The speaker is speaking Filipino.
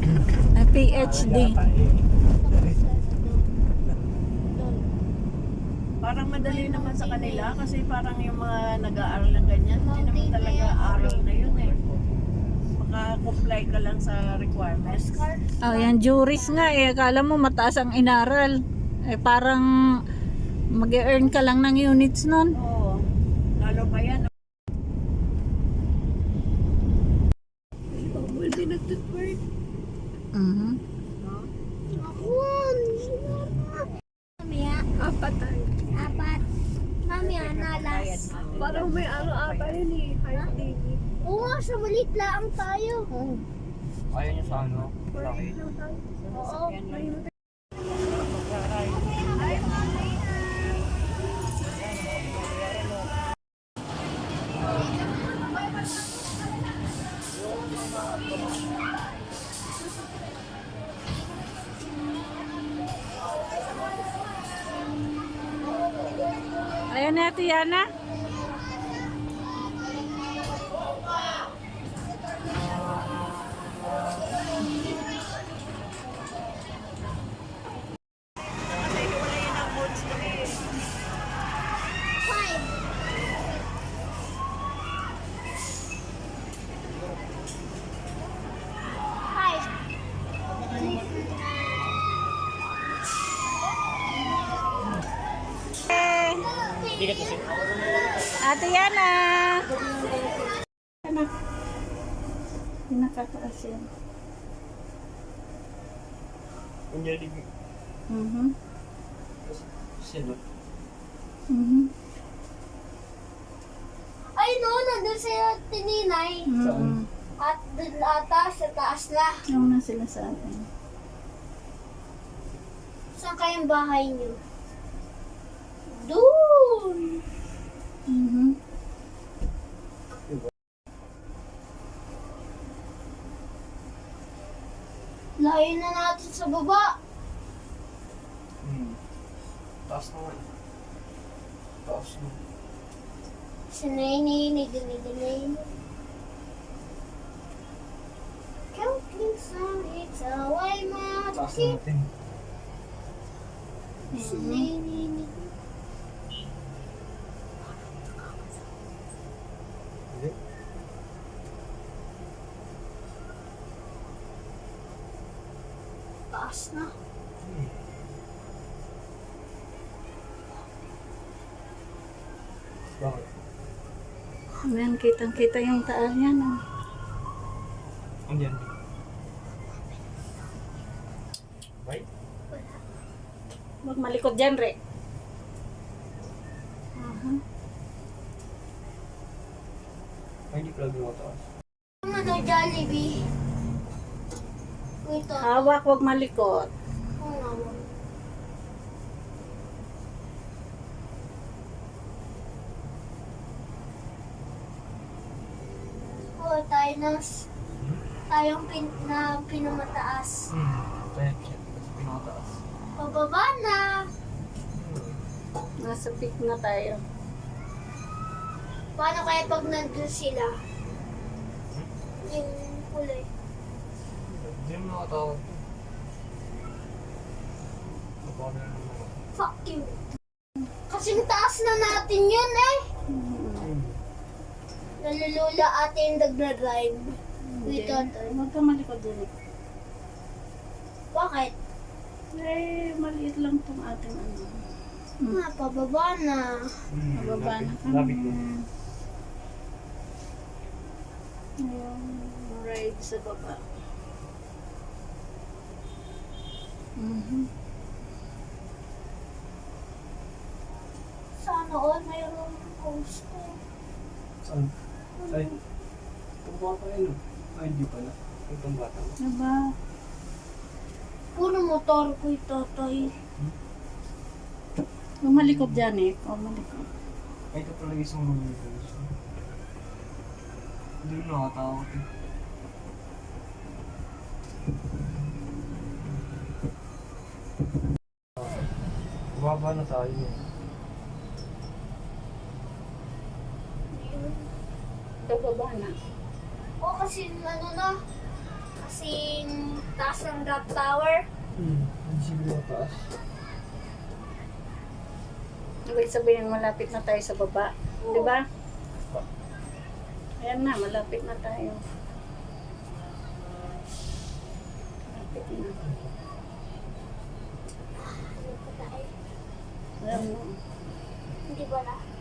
PhD. Parang madali naman sa kanila kasi parang yung mga nag-aaral ng ganyan, hindi naman talaga aral na yun eh. Maka-comply ka lang sa requirements. Oh, yan juris nga eh. Akala mo mataas ang inaral. Eh parang mag-earn ka lang ng units nun. Oo. Lalo pa yan. Will be nag-work. Mhm. Mamaya, Apat tayo. apat. Mamaya, nalas. Parang may ano-ata yun eh. Kahit TV. Oo nga, sa maliit lang tayo. Ayaw niyo sa ano? Malaki. Oo. Ayan na, Tiana. Five. Five. Ate Yana. Anak. Pinakataas yan. Kunyari, Mhm. sino? Mhm. Ay no, nandun sila tininay. Mhm. At dun ata sa taas na. Yung na sila sa atin. Saan kayang bahay niyo? Doon. Mhm. Layo na natin sa baba. Taas naman. Taas naman. Sinay-ninig. Counting sun, it's how I Taas match. natin. Sinay-ninig. Hindi. Taas na. Bakit? Ayan, kitang-kita yung taal niya. No? Andiyan. Right? Huwag malikot dyan, Re. Mhm. Ay, hindi pala lumataas. Ang ano, Jollibee. Ito. Hawak, huwag malikot. Oo nga, wag. Oo, tayong pinamataas. Kaya siya. Pinakataas. Pababa na. Nasa peak na tayo. Paano kaya pag nandun sila? Yung kulay. Hindi mo nakatawag. Paano na naman? Fuck you. Kasing taas na natin yun eh. Nalulula ate yung nagdadrive. Wait, ate. Huwag ka malikot dyan. Bakit? Eh, maliit lang tong ating ano. Pababa na. Mababa na kami. Labig ko. Yung ride sa baba. Mhm. Sana all mayroong coaster. Saan? Ay. Itong bata yun. Ay, hindi pala. Itong bata. Diba? Puro motor ko ito, toy. Huwag malikot dyan eh. Huwag malikot. Ay, ito pala isang mga nito. Hindi mo nakatakot eh. Baba na tayo eh. Bababa na. O kasi ano na, kasing taas ng Dot Tower. Hindi siguro mataas. Ibig sabihin, malapit na tayo sa baba. Di ba? Ayan na, malapit na tayo. Malapit na. Ano pa tayo? Ayan mo. Hindi ba na?